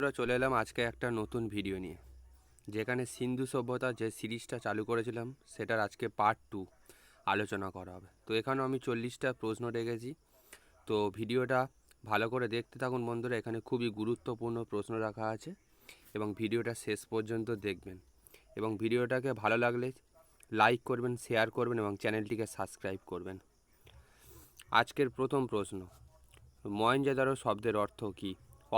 আমরা চলে এলাম আজকে একটা নতুন ভিডিও নিয়ে, যেখানে সিন্ধু সভ্যতা যে সিরিজটা চালু করেছিলাম সেটার আজকে পার্ট 2 আলোচনা করা হবে। তো এখানে আমি 40টা প্রশ্ন রেখেছি। তো ভিডিওটা ভালো করে দেখতে থাকুন বন্ধুরা, এখানে খুবই গুরুত্বপূর্ণ প্রশ্ন রাখা আছে এবং ভিডিওটা শেষ পর্যন্ত দেখবেন। এবং ভিডিওটাকে ভালো লাগলে লাইক করবেন, শেয়ার করবেন এবং চ্যানেলটিকে সাবস্ক্রাইব করবেন। আজকের প্রথম প্রশ্ন, মহেঞ্জোদারো শব্দের অর্থ কী?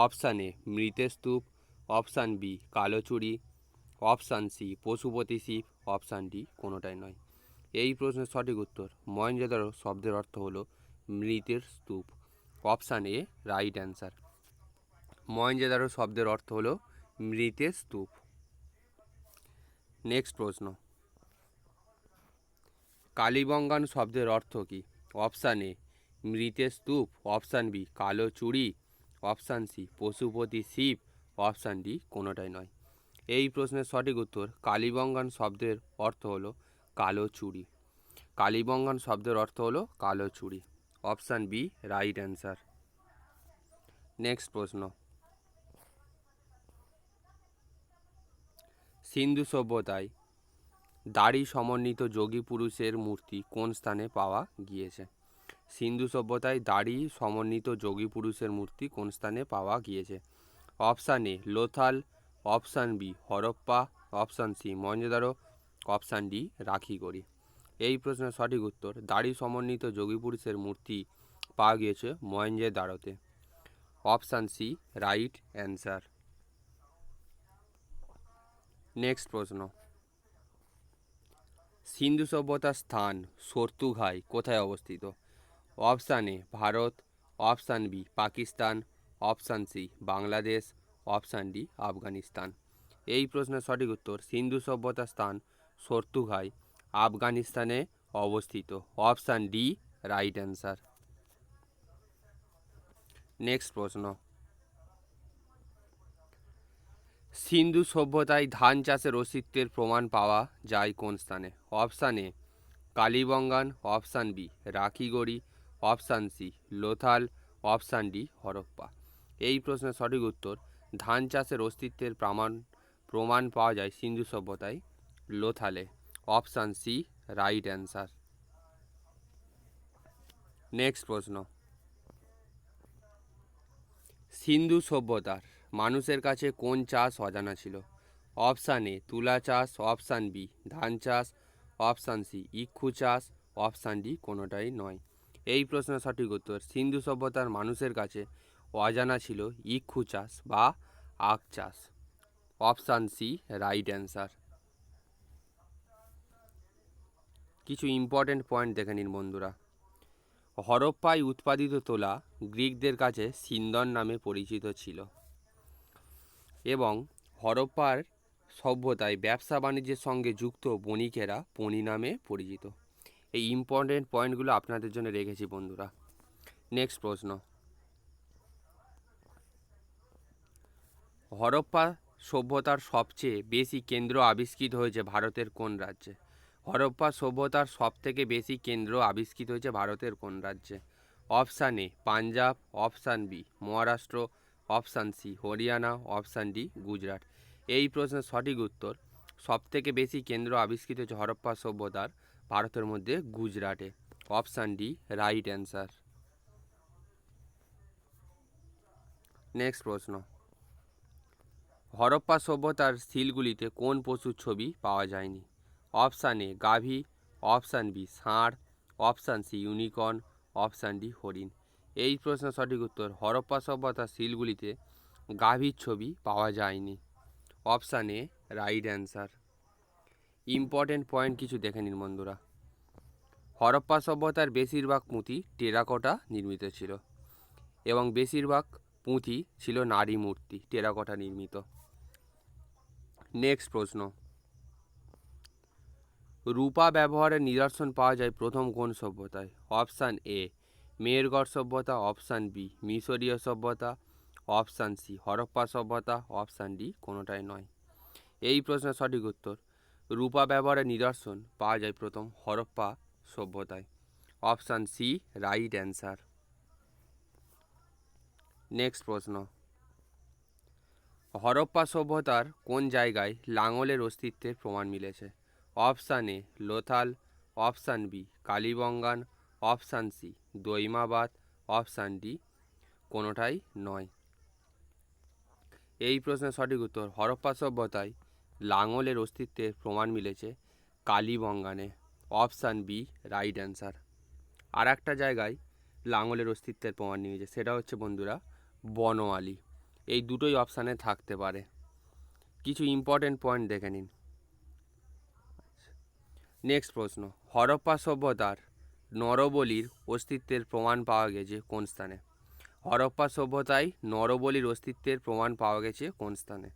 অপশান এ মৃতের স্তূপ, অপশান বি কালোচুরি, option C Pashupati Shiva, option D কোনোটাই নয়। এই প্রশ্নের সঠিক উত্তর মহেঞ্জোদারো শব্দের অর্থ হলো মৃতের স্তূপ। Option A right answer. Mohenjo-daro শব্দের অর্থ হলো মৃতের স্তূপ। নেক্সট প্রশ্ন, কালীবঙ্গান শব্দের অর্থ কী? অপশান এ মৃতের স্তূপ, অপশান বি কালো চুড়ি, option C Pashupati Shiva, option D কোনোটাই নয়। এই প্রশ্নের সঠিক উত্তর কালীবঙ্গান শব্দের অর্থ হলো কালো চুড়ি। কালীবঙ্গান শব্দের অর্থ হলো কালো চুড়ি। Option B right answer. Next প্রশ্ন, সিন্ধু সভ্যতায় দাড়ি সমন্বিত যোগী পুরুষের মূর্তি কোন স্থানে পাওয়া গিয়েছে? সিন্ধু সভ্যতায় দাড়ি সমন্বিত যোগী পুরুষের মূর্তি কোন স্থানে পাওয়া গিয়েছে? Option A Lothal, option B Harappa, option C Mohenjodaro, option D Rakhigarhi. এই প্রশ্নের সঠিক উত্তর দাড়ি সমন্বিত যোগী পুরুষের মূর্তি পাওয়া গিয়েছে মহেঞ্জোদারোতে। Option C right answer. Next প্রশ্ন, সিন্ধু সভ্যতার স্থান সর্তুঘাই কোথায় অবস্থিত? Option A Bharat, option B Pakistan, option C Bangladesh, option D Afghanistan. এই প্রশ্নের সঠিক উত্তর সিন্ধু সভ্যতার স্থান সর্তুঘাই আফগানিস্তানে অবস্থিত। Option D right answer. Next প্রশ্ন, সিন্ধু সভ্যতায় ধান চাষের অস্তিত্বের প্রমাণ পাওয়া যায় কোন স্থানে? Option A Kalibangan, option B Rakhigarhi, option C Lothal, option D Harappa. এই প্রশ্নের সঠিক উত্তর ধান চাষের অস্তিত্বের প্রমাণ পাওয়া যায় সিন্ধু সভ্যতায় লোথালে। Option C right answer. Next প্রশ্ন, সিন্ধু সভ্যতার মানুষের কাছে কোন চাষ অজানা ছিল? অপশান এ তুলা চাষ, অপশান বি ধান চাষ, অপশান সি ইক্ষু চাষ, অপশান ডি কোনোটাই নয়। এই প্রশ্নের সঠিক উত্তর সিন্ধু সভ্যতার মানুষের কাছে অজানা ছিল ইক্ষু চাষ বা আখ চাষ। Option C right answer. কিছু ইম্পর্টেন্ট পয়েন্ট দেখে নিন বন্ধুরা। হরপ্পায় উৎপাদিত তোলা গ্রিকদের কাছে সিন্দন নামে পরিচিত ছিল এবং হরপ্পার সভ্যতায় ব্যবসা বাণিজ্যের সঙ্গে যুক্ত বণিকেরা পণি নামে পরিচিত। এই ইম্পর্টেন্ট পয়েন্টগুলো আপনাদের জন্য রেখেছি বন্ধুরা। নেক্সট প্রশ্ন, হরপ্পা সভ্যতার সবচেয়ে বেশি কেন্দ্র আবিষ্কৃত হয়েছে ভারতের কোন রাজ্যে? হরপ্পা সভ্যতার সবথেকে বেশি কেন্দ্র আবিষ্কৃত হয়েছে ভারতের কোন রাজ্যে? Option A Punjab, option B Maharashtra, option C Haryana, option D Gujarat. এই প্রশ্নের সঠিক উত্তর সবথেকে বেশি কেন্দ্র আবিষ্কৃত হয়েছে হরপ্পা সভ্যতার ভারতের মধ্যে গুজরাটে। Option D right answer. Next প্রশ্ন, হরপ্পা সভ্যতার সিলগুলিতে কোন পশুর ছবি পাওয়া যায়নি? অপশান এ গাভী, অপশান বি ষাঁড়, option C unicorn, option D হরিণ। এই প্রশ্নের সঠিক উত্তর হরপ্পা সভ্যতার সিলগুলিতে গাভীর ছবি পাওয়া যায়নি। Option A right answer. Important point কিছু দেখে নিন বন্ধুরা। হরপ্পা সভ্যতার বেশিরভাগ পুঁথি টেরাকোটা নির্মিত ছিল এবং বেশিরভাগ পুঁথি ছিল নারী মূর্তি টেরাকোটা নির্মিত। নেক্সট প্রশ্ন, রূপা ব্যবহারের নিদর্শন পাওয়া যায় প্রথম কোন সভ্যতায়? অপশান এ মেহেরগড় সভ্যতা, অপশান বি মিশরীয় সভ্যতা, অপশান সি হরপ্পা সভ্যতা, অপশান ডি কোনোটাই নয়। এই প্রশ্নের সঠিক উত্তর রূপা ব্যবহারের নিদর্শন পাওয়া যায় প্রথম হরপ্পা সভ্যতায়। Option C right answer. Next প্রশ্ন, হরপ্পা সভ্যতার কোন জায়গায় লাঙলের অস্তিত্বের প্রমাণ মিলেছে? Option A Lothal, option B Kalibangan, option C Daimabad, option D কোনোটাই নয়। এই প্রশ্নের সঠিক উত্তর হরপ্পা সভ্যতায় লাঙলের অস্তিত্বের প্রমাণ মিলেছে কালীবঙ্গানে। Option B right answer. আর একটা জায়গায় লাঙলের অস্তিত্বের প্রমাণ মিলেছে, সেটা হচ্ছে বন্ধুরা বনওয়ালি। এই দুটোই অপশানে থাকতে পারে। কিছু ইম্পর্টেন্ট পয়েন্ট দেখে নিন। নেক্সট প্রশ্ন, হরপ্পা সভ্যতার নরবলির অস্তিত্বের প্রমাণ পাওয়া গেছে কোন স্থানে? হরপ্পা সভ্যতায় নরবলির অস্তিত্বের প্রমাণ পাওয়া গেছে কোন স্থানে?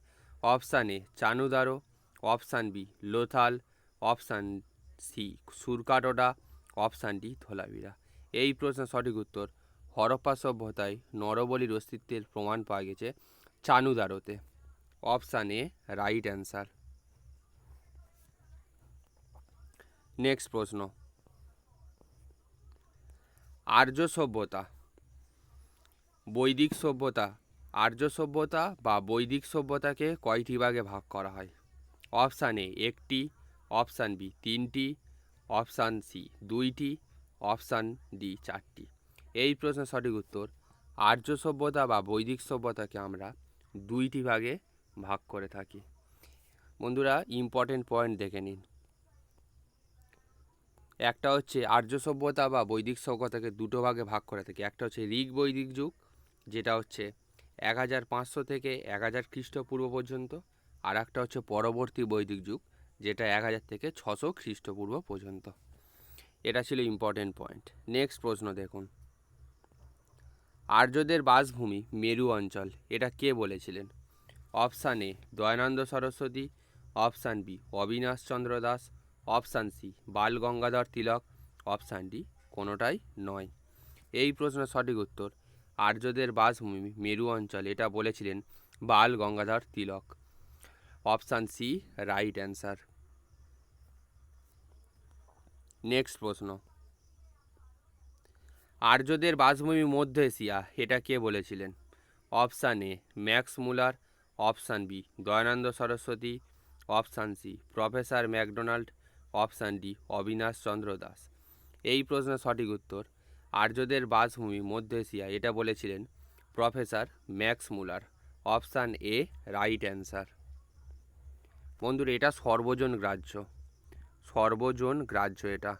Option A Chanhudaro, option B Lothal, option C Surkotada, option D Dholavira. এই প্রশ্নের সঠিক উত্তর হরপ্পা সভ্যতায় নরবলির অস্তিত্বের প্রমাণ পাওয়া গেছে চানুদারোতে। Option A right answer. Next প্রশ্ন, আর্য সভ্যতা বৈদিক সভ্যতা আর্য সভ্যতা বা বৈদিক সভ্যতাকে কয়টি ভাগে ভাগ করা হয়? অপশান এ একটি, অপশান বি তিনটি, অপশান সি দুইটি, অপশান ডি চারটি। এই প্রশ্নের সঠিক উত্তর আর্য সভ্যতা বা বৈদিক সভ্যতাকে আমরা দুইটি ভাগে ভাগ করে থাকি। বন্ধুরা ইম্পর্টেন্ট পয়েন্ট দেখে নিন। একটা হচ্ছে আর্য সভ্যতা বা বৈদিক সভ্যতাকে দুটো ভাগে ভাগ করে থাকি। একটা হচ্ছে ঋগ বৈদিক যুগ, যেটা হচ্ছে 1500 থেকে 1000 খ্রিস্টপূর্ব পর্যন্ত। আর একটা হচ্ছে পরবর্তী বৈদিক যুগ, যেটা 1000 থেকে 600 খ্রিস্টপূর্ব পর্যন্ত। এটা ছিল ইম্পর্টেন্ট পয়েন্ট। নেক্সট প্রশ্ন দেখুন, আর্যদের বাসভূমি মেরু অঞ্চল, এটা কে বলেছিলেন? Option A Dayanand Saraswati, option B Abinash Chandra Das, option C Bal Gangadhar Tilak, option D কোনোটাই নয়। এই প্রশ্নের সঠিক উত্তর আর্যদের বাসভূমি মেরু অঞ্চল, এটা বলেছিলেন Bal Gangadhar Tilak. Option C right answer. Next প্রশ্ন, আর্যদের বাসভূমি মধ্য এশিয়া, এটা কে বলেছিলেন? Option A Max Muller, option B Dayananda Saraswati, option C professor MacDonald, option D Abinash Chandra Das. এই প্রশ্নের সঠিক উত্তর আর্যদের বাসভূমি মধ্য এশিয়া, এটা বলেছিলেন professor max Muller. Option A right answer. বন্ধুরা এটা সর্বজন গ্রাহ্য, সর্বজন গ্রাহ্য এটা।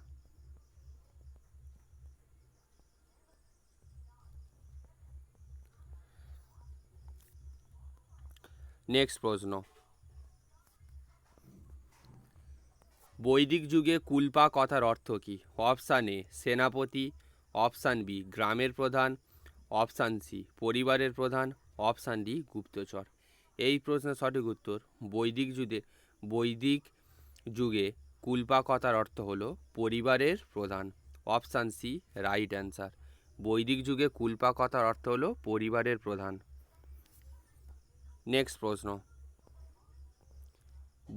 নেক্সট প্রশ্ন, বৈদিক যুগে কুলপা কথার অর্থ কী? অপশান এ সেনাপতি, অপশান বি গ্রামের প্রধান, অপশান সি পরিবারের প্রধান, অপশান ডি গুপ্তচর। এই প্রশ্নের সঠিক উত্তর বৈদিক যুগে কুলপা কথার অর্থ হলো পরিবারের প্রধান। Option C right answer. বৈদিক যুগে কুলপা কথার অর্থ হলো পরিবারের প্রধান। নেক্সট প্রশ্ন,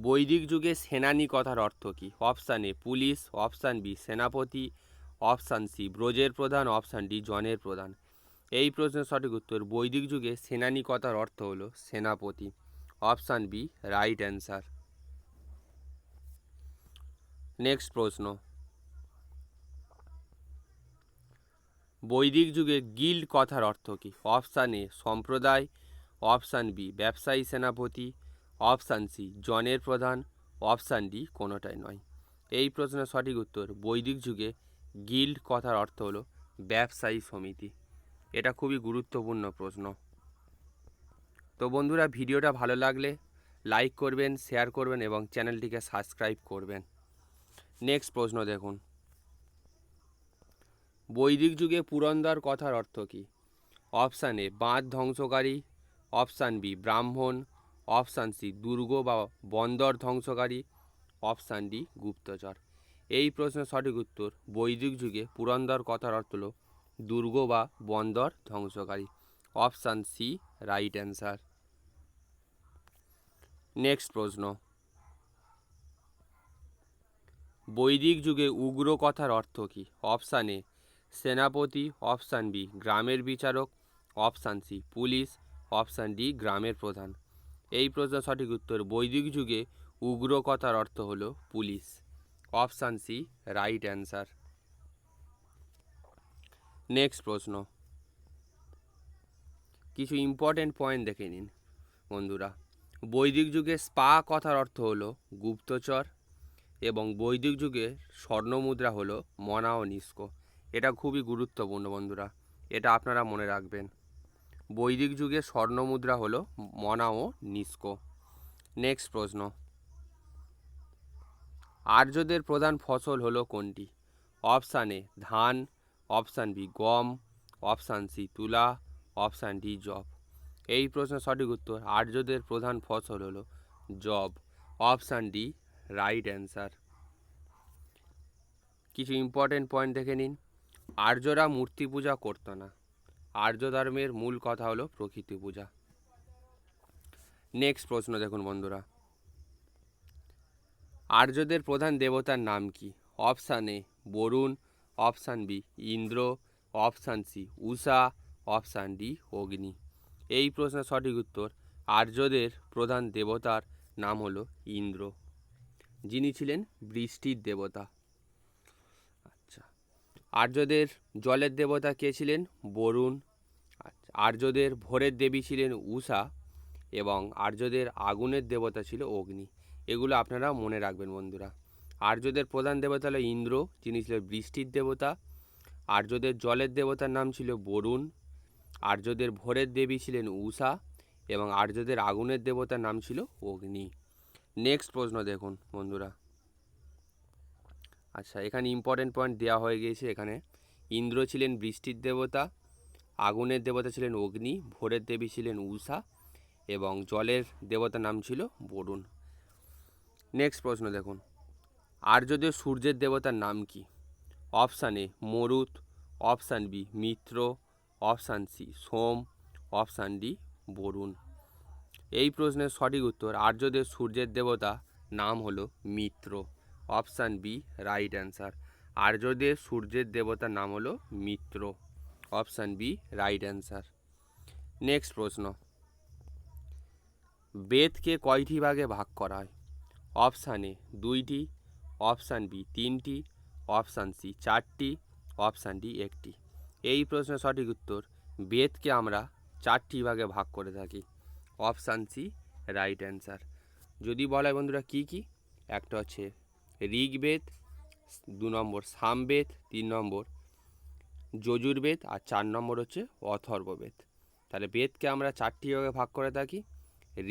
বৈদিক যুগে সেনানী কথার অর্থ কী? Option A police, option B সেনাপতি, অপশান সি ব্রজের প্রধান, অপশান ডি জনের প্রধান। এই প্রশ্নের সঠিক উত্তর বৈদিক যুগে সেনানী কথার অর্থ হলো সেনাপতি। Option B right answer. Next প্রশ্ন, বৈদিক যুগে গিল্ড কথার অর্থ কী? অপশান এ সম্প্রদায়, অপশান বি ব্যবসায়ী সেনাপতি, অপশান সি জনের প্রধান, অপশান ডি কোনোটাই নয়। এই প্রশ্নের সঠিক উত্তর বৈদিক যুগে গিল্ড কথার অর্থ হলো ব্যবসায়ী সমিতি। এটা খুবই গুরুত্বপূর্ণ প্রশ্ন। তো বন্ধুরা ভিডিওটা ভালো লাগলে লাইক করবেন, শেয়ার করবেন এবং চ্যানেলটিকে সাবস্ক্রাইব করবেন। নেক্সট প্রশ্ন দেখুন, বৈদিক যুগে পুরন্দর কথার অর্থ কী? অপশান এ বাঁধ ধ্বংসকারী, অপশান বি ব্রাহ্মণ, অপশান সি দুর্গ বা বন্দর ধ্বংসকারী, অপশান ডি গুপ্তচর। এই প্রশ্নের সঠিক উত্তর বৈদিক যুগে পুরন্দর কথার অর্থ হলো দুর্গ বা বন্দর ধ্বংসকারী। Option C right answer. Next প্রশ্ন, বৈদিক যুগে উগ্র কথার অর্থ কী? অপশান এ সেনাপতি, অপশান বি গ্রামের বিচারক, option C police, option D গ্রামের প্রধান। এই প্রশ্নের সঠিক উত্তর বৈদিক যুগে উগ্র কথার অর্থ হলো police. Option C right answer. Next প্রশ্ন, কিছু ইম্পর্টেন্ট পয়েন্ট দেখে নিন বন্ধুরা। বৈদিক যুগে স্পা কথার অর্থ হলো গুপ্তচর এবং বৈদিক যুগে স্বর্ণমুদ্রা হলো মনা ও নিস্কো। এটা খুবই গুরুত্বপূর্ণ বন্ধুরা, এটা আপনারা মনে রাখবেন। বৈদিক যুগে স্বর্ণমুদ্রা হলো মনা ও নিস্কো। নেক্সট প্রশ্ন, আর্যদের প্রধান ফসল হলো কোনটি? অপশান এ ধান, অপশান বি গম, অপশান সি তুলা, অপশান ডি জব। এই প্রশ্নের সঠিক উত্তর আর্যদের প্রধান ফসল হলো job. Option D right answer. কিছু ইম্পর্টেন্ট পয়েন্ট দেখে নিন। আর্যরা মূর্তি পূজা করতো না। আর্য ধর্মের মূল কথা হলো প্রকৃতি পূজা। নেক্সট প্রশ্ন দেখুন বন্ধুরা, আর্যদের প্রধান দেবতার নাম কি? Option A Varuna, option B Indra, option C Usha, option D Agni. এই প্রশ্নের সঠিক উত্তর আর্যদের প্রধান দেবতার নাম হলো ইন্দ্র, যিনি ছিলেন বৃষ্টির দেবতা। আচ্ছা, আর্যদের জলের দেবতা কে ছিলেন? বরুণ। আচ্ছা, আর্যদের ভোরের দেবী ছিলেন উষা এবং আর্যদের আগুনের দেবতা ছিল অগ্নি। এগুলো আপনারা মনে রাখবেন বন্ধুরা। আর্যদের প্রধান দেবতা হলো ইন্দ্র, যিনি ছিলেন বৃষ্টির দেবতা। আর্যদের জলের দেবতার নাম ছিল বরুণ। আর্যদের ভোরের দেবী ছিলেন উষা এবং আর্যদের আগুনের দেবতার নাম ছিল অগ্নি। নেক্সট প্রশ্ন দেখুন বন্ধুরা। আচ্ছা, এখানে ইম্পর্টেন্ট পয়েন্ট দেওয়া হয়ে গিয়েছে। এখানে ইন্দ্র ছিলেন বৃষ্টির দেবতা, আগুনের দেবতা ছিলেন অগ্নি, ভোরের দেবী ছিলেন উষা এবং জলের দেবতার নাম ছিল বরুণ। নেক্সট প্রশ্ন দেখুন, আর্যদের সূর্যের দেবতার নাম কি? Option A Marut, option B Mitra, option C Soma, option D Varuna. এই প্রশ্নের সঠিক উত্তর আর্যদের সূর্যের দেবতা নাম হলো Mitra. Option B right answer. আর্যদের সূর্যের দেবতার নাম হলো Mitra. Option B right answer. Next প্রশ্ন, বেদকে কয়টি ভাগে ভাগ করা হয়? অপশান এ 2টি, অপশান বি 3টি, অপশান সি 4টি, অপশান ডি 1টি। এই প্রশ্নের সঠিক উত্তর বেদকে আমরা 4টি ভাগে ভাগ করে থাকি। Option C right answer. যদি বলা হয় বন্ধুরা কী কী, একটা হচ্ছে ঋগ্বেদ, 2 নম্বর সামবেদ, 3 নম্বর যজুর্বেদ আর 4 নম্বর হচ্ছে অথর্ববেদ। তাহলে বেদকে আমরা 4টি ভাগে ভাগ করে থাকি,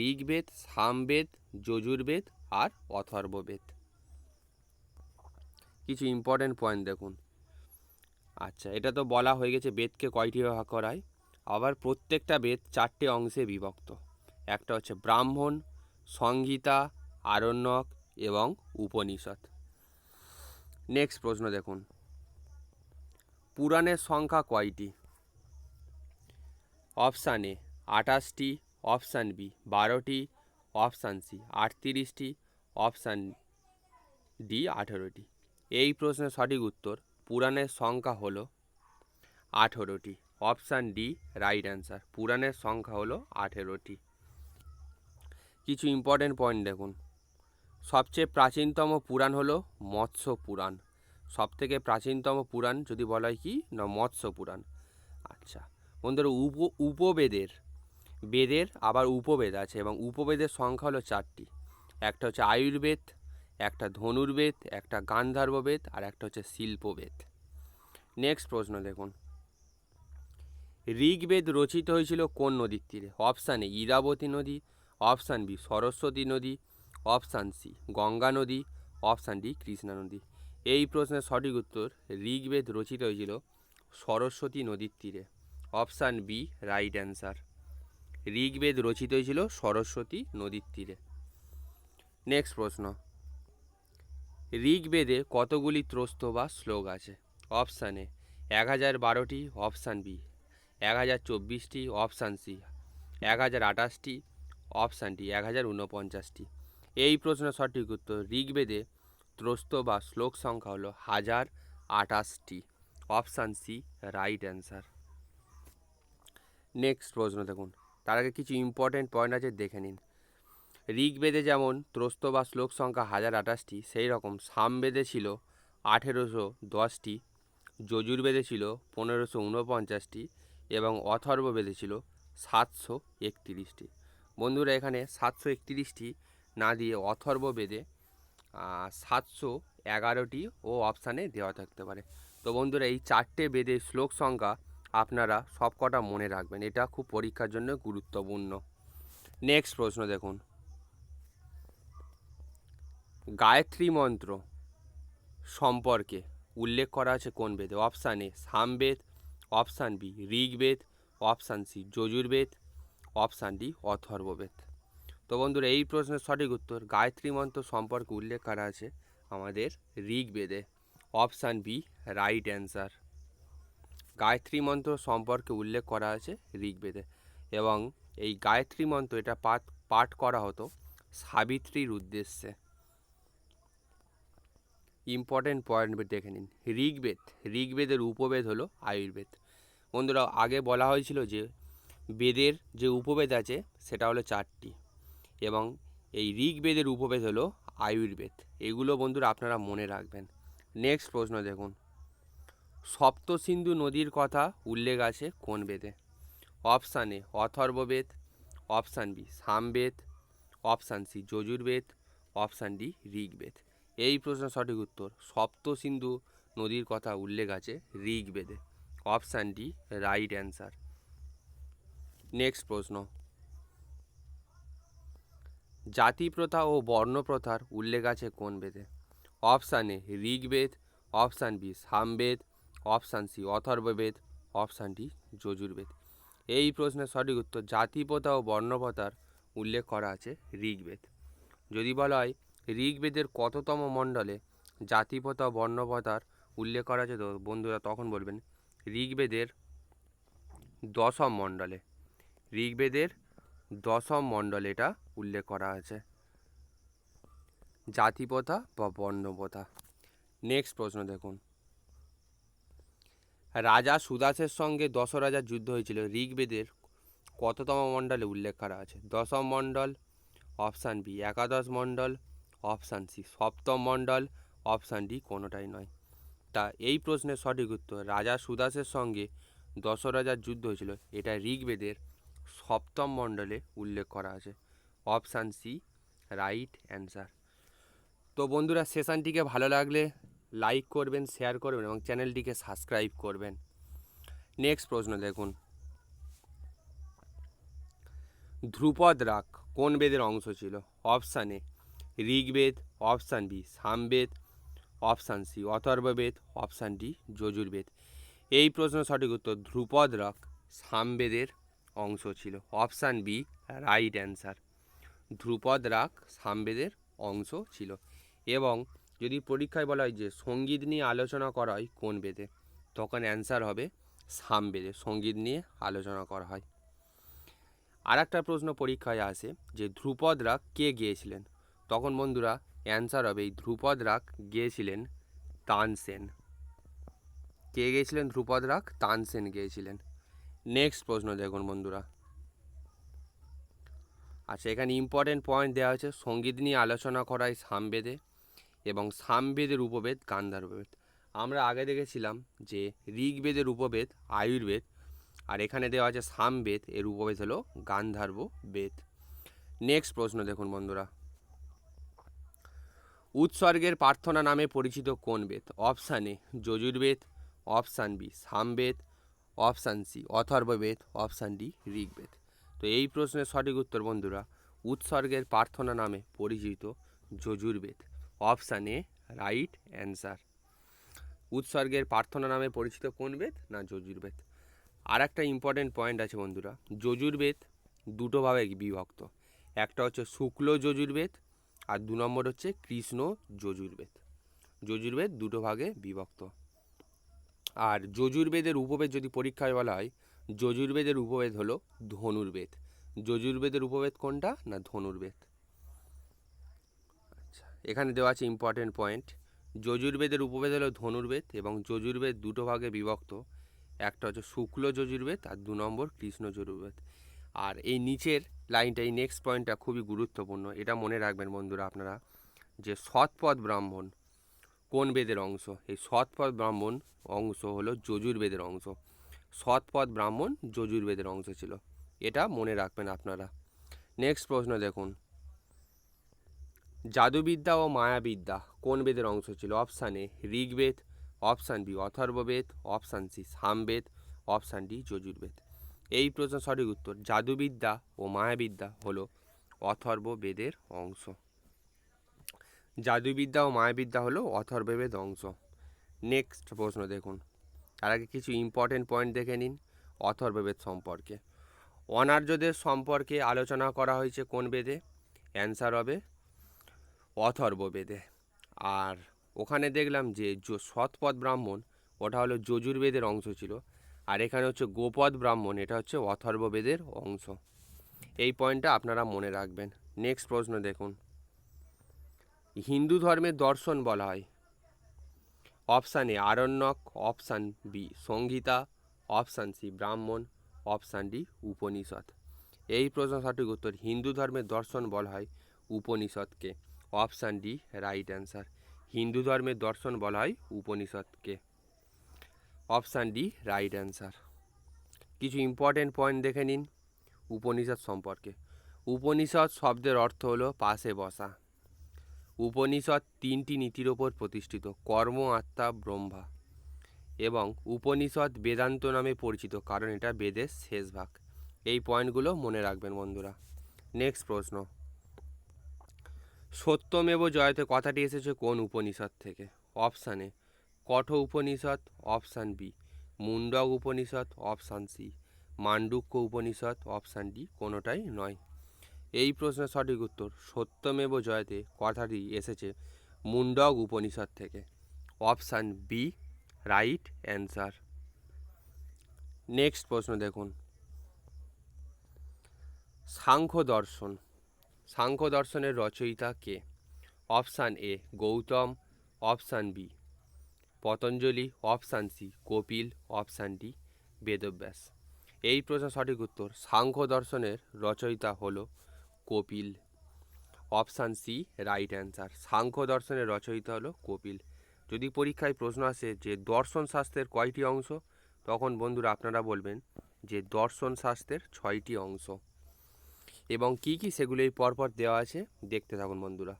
ঋগ্বেদ, সামবেদ, যজুর্বেদ আর অথর্ববেদ। কিছু ইম্পর্টেন্ট পয়েন্ট দেখুন। আচ্ছা, এটা তো বলা হয়ে গেছে বেদকে কয়টি ভাগ করা হয়। আবার প্রত্যেকটা বেদ 4টে অংশে বিভক্ত। একটা হচ্ছে ব্রাহ্মণ, সংহিতা, আরণ্যক এবং উপনিষদ। নেক্সট প্রশ্ন দেখুন, পুরাণের সংখ্যা কয়টি? অপশান এ 28টি, অপশান বি 12টি, অপশান সি 38টি, অপশান ডি 18টি। এই প্রশ্নের সঠিক উত্তর পুরাণের সংখ্যা হলো 18টি। Option D right answer. পুরাণের সংখ্যা হলো 18টি। কিছু ইম্পর্টেন্ট পয়েন্ট দেখুন। সবচেয়ে প্রাচীনতম পুরাণ হলো মৎস্য পুরাণ। সবথেকে প্রাচীনতম পুরাণ যদি বলা হয় কি না মৎস্য পুরাণ। আচ্ছা বন্ধুরা, বেদের আবার উপবেদ আছে এবং উপবেদের সংখ্যা হলো 4টি। একটা হচ্ছে আয়ুর্বেদ, একটা ধনুর্বেদ, একটা গান্ধার্ববেদ আর একটা হচ্ছে শিল্পবেদ। নেক্সট প্রশ্ন দেখুন, ঋগ্বেদ রচিত হয়েছিল কোন নদীর তীরে? অপশান এ ইরাবতী নদী, অপশান বি সরস্বতী নদী, অপশান সি গঙ্গা নদী, অপশান ডি কৃষ্ণা নদী। এই প্রশ্নের সঠিক উত্তর ঋগ্বেদ রচিত হয়েছিল সরস্বতী নদীর তীরে। Option B right answer. Rigveda রচিত হয়েছিল সরস্বতী নদীর তীরে। নেক্সট প্রশ্ন, ঋগ্বেদে কতগুলি ত্রস্ত বা শ্লোক আছে? অপশান এ 1012টি, অপশান বি 1024টি, অপশান সি 1028টি, অপশান ডি 1049টি। এই প্রশ্নের সঠিক উত্তর ঋগ্বেদে ত্রস্ত বা শ্লোক সংখ্যা হলো 1028টি। Option C right answer. Next প্রশ্ন দেখুন, তার আগে কিছু ইম্পর্টেন্ট পয়েন্ট আছে দেখে নিন। ঋগ্বেদে যেমন ত্রস্ত বা শ্লোক সংখ্যা 1028টি, সেই রকম সামবেদে ছিল 1810টি, যজুর্বেদে ছিল 1549টি এবং অথর্ববেদে ছিল 731টি। বন্ধুরা এখানে 731টি না দিয়ে অথর্ববেদে 711টি ও অপশানে দেওয়া থাকতে পারে। তো বন্ধুরা এই 4টে বেদের শ্লোক সংখ্যা আপনারা সবকটা মনে রাখবেন, এটা খুব পরীক্ষার জন্য গুরুত্বপূর্ণ। নেক্সট প্রশ্ন দেখুন, গায়ত্রী মন্ত্র সম্পর্কে উল্লেখ করা আছে কোন বেদে? Option A Samaveda, option B Rigveda, option C Yajurveda, option D Atharvaveda. তো বন্ধুরা এই প্রশ্নের সঠিক উত্তর গায়ত্রী মন্ত্র সম্পর্কে উল্লেখ করা আছে আমাদের ঋগ্বেদে। Option B right answer. Gayatri mantra সম্পর্কে উল্লেখ করা আছে ঋগ্বেদে এবং এই গায়ত্রী মন্ত্র এটা পাঠ করা হতো সাবিত্রীর উদ্দেশ্যে। ইম্পর্টেন্ট পয়েন্ট দেখে নিন। ঋগ্বেদের উপবেদ হলো আয়ুর্বেদ। বন্ধুরা আগে বলা হয়েছিল যে বেদের যে উপবেদ আছে সেটা হলো 4টি এবং এই ঋগ্বেদের উপবেদ হলো আয়ুর্বেদ। এগুলো বন্ধুরা আপনারা মনে রাখবেন। নেক্সট প্রশ্ন দেখুন, সপ্তসিন্ধু নদীর কথা উল্লেখ আছে কোন বেদে? Option A Atharvaveda, option B Samaveda, option C Yajurveda, option D Rigveda. এই প্রশ্নের সঠিক উত্তর সপ্তসিন্ধু নদীর কথা উল্লেখ আছে ঋগ্বেদে। Option D right answer. Next প্রশ্ন, জাতি প্রথা ও বর্ণ প্রথার উল্লেখ আছে কোন বেদে? Option A Rigveda, option B Samaveda, option C Atharvaveda, option D Yajurveda. এই প্রশ্নের সঠিক উত্তর জাতি প্রথা ও বর্ণ প্রথার উল্লেখ করা আছে ঋগ্বেদ। যদি বলা হয় ঋগ্বেদের কততম মণ্ডলে জাতি প্রথা ও বর্ণ প্রথার উল্লেখ করা আছে, তো বন্ধুরা তখন বলবেন ঋগ্বেদের 10ম মণ্ডলে। ঋগ্বেদের 10ম মণ্ডলে এটা উল্লেখ করা আছে জাতি প্রথা বা বর্ণ প্রথা। নেক্সট প্রশ্ন দেখুন, রাজা সুদাসের সঙ্গে দশরাজার যুদ্ধ হয়েছিল ঋগ্বেদের কততম মণ্ডলে উল্লেখ করা আছে? 10ম মণ্ডল, অপশান বি একাদশ মণ্ডল, অপশান সি 7ম মণ্ডল, অপশান ডি কোনোটাই নয়। তা এই প্রশ্নের সঠিক উত্তর রাজা সুদাসের সঙ্গে দশরাজার যুদ্ধ হয়েছিল এটা ঋগ্বেদের 7ম মণ্ডলে উল্লেখ করা আছে। Option C right answer. তো বন্ধুরা সেশনটিকে ভালো লাগলে লাইক করবেন, শেয়ার করবেন এবং চ্যানেলটিকে সাবস্ক্রাইব করবেন। নেক্সট প্রশ্ন দেখুন, ধ্রুপদ রাগ কোন বেদের অংশ ছিল? Option A Rigveda, option B Samaveda, option C Atharvaveda, option D Yajurveda. এই প্রশ্নের সঠিক উত্তর ধ্রুপদ রাগ সামবেদের অংশ ছিল। Option B right answer. Dhrupad raga সামবেদের অংশ ছিল। এবং যদি পরীক্ষায় বলা হয় যে সঙ্গীত নিয়ে আলোচনা করা হয় কোন বেদে, তখন অ্যান্সার হবে সামবেদে সঙ্গীত নিয়ে আলোচনা করা হয়। আর একটা প্রশ্ন পরীক্ষায় আসে যে ধ্রুপদ রাগ কে গেয়েছিলেন, তখন বন্ধুরা অ্যান্সার হবে এই ধ্রুপদ রাগ গেয়েছিলেন তানসেন। কে গেয়েছিলেন ধ্রুপদ রাগ? তানসেন গেয়েছিলেন। নেক্সট প্রশ্ন দেখুন বন্ধুরা, আচ্ছা এখানে ইম্পর্টেন্ট পয়েন্ট দেওয়া আছে সঙ্গীত নিয়ে আলোচনা করায় সামবেদে এবং সামবেদের উপবেদ গান্ধার্ববেদ। আমরা আগে দেখেছিলাম যে ঋগ্বেদের উপবেদ আয়ুর্বেদ আর এখানে দেওয়া আছে সামবেদ, এর উপবেদ হলো গান্ধার্ব বেদ। নেক্সট প্রশ্ন দেখুন বন্ধুরা, উৎসর্গের প্রার্থনা নামে পরিচিত কোন বেদ? Option A Yajurveda, option B Samaveda, option C Atharvaveda, option D Rigveda. তো এই প্রশ্নের সঠিক উত্তর বন্ধুরা উৎসর্গের প্রার্থনা নামে পরিচিত Yajurveda. Option A right answer. উৎসর্গের প্রার্থনা নামে পরিচিত কোন বেদ? না যজুর্বেদ। আর একটা ইম্পর্টেন্ট পয়েন্ট আছে বন্ধুরা, যজুর্বেদ দুটো ভাবে বিভক্ত, একটা হচ্ছে শুক্ল যজুর্বেদ আর 2 নম্বর হচ্ছে কৃষ্ণ যজুর্বেদ। যজুর্বেদ দুটো ভাগে বিভক্ত। আর যজুর্বেদের উপবেদ যদি পরীক্ষায় বলা হয় যজুর্বেদের উপবেদ হলো ধনুর্বেদ। যজুর্বেদের উপবেদ কোনটা? না ধনুর্বেদ। আচ্ছা এখানে দেওয়া আছে ইম্পর্টেন্ট পয়েন্ট, যজুর্বেদের উপবেদ হলো ধনুর্বেদ এবং যজুর্বেদ দুটো ভাগে বিভক্ত, একটা হচ্ছে শুক্ল যজুর্বেদ আর 2 নম্বর কৃষ্ণ যজুর্বেদ। আর এই নিচের লাইনটা, এই নেক্সট পয়েন্টটা খুবই গুরুত্বপূর্ণ, এটা মনে রাখবেন বন্ধুরা আপনারা, যে সৎপথ ব্রাহ্মণ কোন বেদের অংশ? এই সৎপথ ব্রাহ্মণ অংশ হলো যজুর্বেদের অংশ। সৎপথ ব্রাহ্মণ যজুর্বেদের অংশ ছিল, এটা মনে রাখবেন আপনারা। নেক্সট প্রশ্ন দেখুন, জাদুবিদ্যা ও মায়াবিদ্যা কোন বেদের অংশ ছিল? Option A Rigveda, option B Atharvaveda, option C Samaveda, option D Yajurveda. এই প্রশ্ন সঠিক উত্তর, জাদুবিদ্যা ও মায়াবিদ্যা হলো অথর্ববেদের অংশ। জাদুবিদ্যা ও মায়াবিদ্যা হলো অথর্ববেদ অংশ। নেক্সট প্রশ্ন দেখুন, তার আগে কিছু ইম্পর্টেন্ট পয়েন্ট দেখে নিন অথর্ববেদ সম্পর্কে। অনার্যদের সম্পর্কে আলোচনা করা হয়েছে কোন বেদে? অ্যান্সার হবে অথর্ববেদে। আর ওখানে দেখলাম যে সৎপথ ব্রাহ্মণ ওটা হলো যজুর্বেদের অংশ ছিল, আর এখানে হচ্ছে গোপদ ব্রাহ্মণ, এটা হচ্ছে অথর্ববেদের অংশ। এই পয়েন্টটা আপনারা মনে রাখবেন। নেক্সট প্রশ্ন দেখুন, হিন্দু ধর্মের দর্শন বলা হয় option A Aranyaka, option B Samhita, option C Brahmana, option D Upanishad. এই প্রশ্ন সঠিক উত্তর, হিন্দু ধর্মের দর্শন বলা হয় উপনিষদকে। Option D right answer, Hindu ধর্মের দর্শন বলা হয় উপনিষদকে। Option D right answer. কিছু ইম্পর্টেন্ট পয়েন্ট দেখে নিন উপনিষদ সম্পর্কে। উপনিষদ শব্দের অর্থ হলো পাশে বসা। উপনিষদ তিনটি নীতির ওপর প্রতিষ্ঠিত, কর্ম, আত্মা, ব্রহ্মা। এবং উপনিষদ বেদান্ত নামে পরিচিত কারণ এটা বেদের শেষ ভাগ। এই পয়েন্টগুলো মনে রাখবেন বন্ধুরা। নেক্সট প্রশ্ন, সত্যমেব জয়তে কথাটি এসেছে কোন উপনিষদ থেকে? Option A Katha Upanishad, option B Mundaka Upanishad, option C Mandukya Upanishad, option D কোনোটাই নয়। এই প্রশ্নের সঠিক উত্তর, সত্যমেব জয়তে কথাটি এসেছে মুন্ডক উপনিষদ থেকে। Option B right answer. Next প্রশ্ন দেখুন, সাংখ্য দর্শন, সাংখ্য দর্শনের রচয়িতা কে? Option A Gautama, option B Patanjali, option C Kapila, option D Vedavyasa. এই প্রশ্ন সঠিক উত্তর, সাংখ্য দর্শনের রচয়িতা হলো Kapila. Option C right answer, Samkhya দর্শনের রচয়িতা হলো কপিল। যদি পরীক্ষায় প্রশ্ন আসে যে দর্শন শাস্ত্রের কয়টি অংশ, তখন বন্ধুরা আপনারা বলবেন যে দর্শন শাস্ত্রের 6টি অংশ। এবং কি কি সেগুলো এই পরপর দেওয়া আছে, দেখতে থাকুন বন্ধুরা।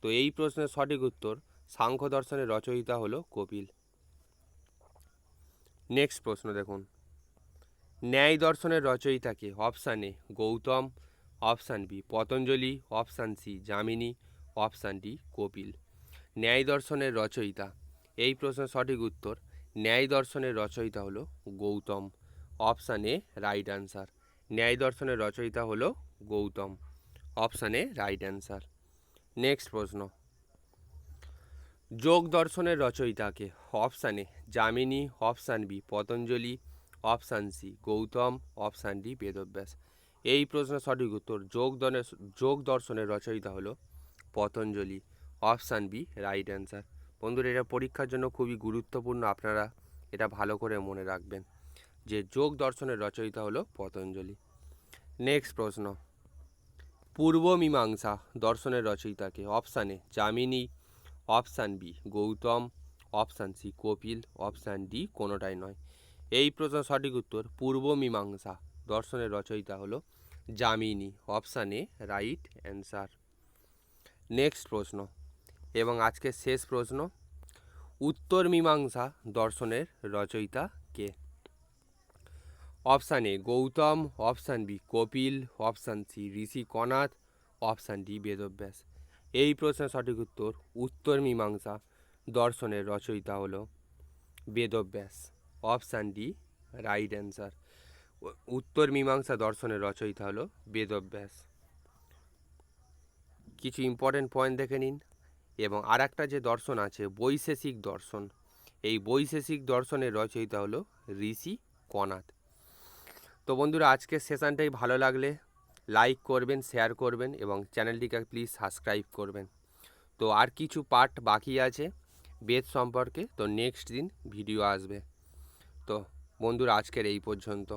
তো এই প্রশ্নের সঠিক উত্তর, সাংখ্য দর্শনের রচয়িতা হলো কপিল। নেক্সট প্রশ্ন দেখুন, ন্যায় দর্শনের রচয়িতা কে? Option A Gautama, option B Patanjali, option C Jaimini, option D Kapila. Nyaya দর্শনের রচয়িতা, এই প্রশ্নের সঠিক উত্তর, ন্যায় দর্শনের রচয়িতা হলো Gautama. Option A right answer, Nyaya দর্শনের রচয়িতা হলো Gautama. Option A right answer. Next প্রশ্ন, যোগ দর্শনের রচয়িতা কে? Option A Jaimini, option B Patanjali, option C Gautama, option D Vedavyasa. এই প্রশ্নের সঠিক উত্তর, যোগ দর্শনের রচয়িতা হলো Patanjali. Option B right answer. বন্ধুরা, এটা পরীক্ষার জন্য খুবই গুরুত্বপূর্ণ, আপনারা এটা ভালো করে মনে রাখবেন যে যোগ দর্শনের রচয়িতা হলো পতঞ্জলি। নেক্সট প্রশ্ন, পূর্ব মীমাংসা দর্শনের রচয়িতা কে? Option A Jaimini, option B Gautama, option C Kapila, option D কোনোটাই নয়। এই প্রশ্ন সঠিক উত্তর, পূর্ব মীমাংসা দর্শনের রচয়িতা হলো Jaimini. Option A right answer. Next প্রশ্ন এবং আজকের শেষ প্রশ্ন, উত্তর মীমাংসা দর্শনের রচয়িতা কে? Option A Gautama, option B Kapila, option C Rishi Kanad, option D Vedavyasa. এই প্রশ্নের সঠিক উত্তর, উত্তর মীমাংসা দর্শনের রচয়িতা হলো Vedavyasa. Option D right answer, Uttara Mimamsa দর্শনের রচয়িতা হলো বেদব্যাস। কিছু ইম্পর্টেন্ট পয়েন্ট দেখে নিন। এবং আর একটা যে দর্শন আছে বৈশেষিক দর্শন, এই বৈশেষিক দর্শনের রচয়িতা হলো ঋষি কনাথ। তো বন্ধুরা, আজকের সেশনটাই ভালো লাগলে লাইক করবেন, শেয়ার করবেন এবং চ্যানেলটিকে প্লিজ সাবস্ক্রাইব করবেন। তো আর কিছু পার্ট বাকি আছে বেদ সম্পর্কে, তো নেক্সট দিন ভিডিও আসবে। তো বন্ধুরা, আজকের এই পর্যন্ত।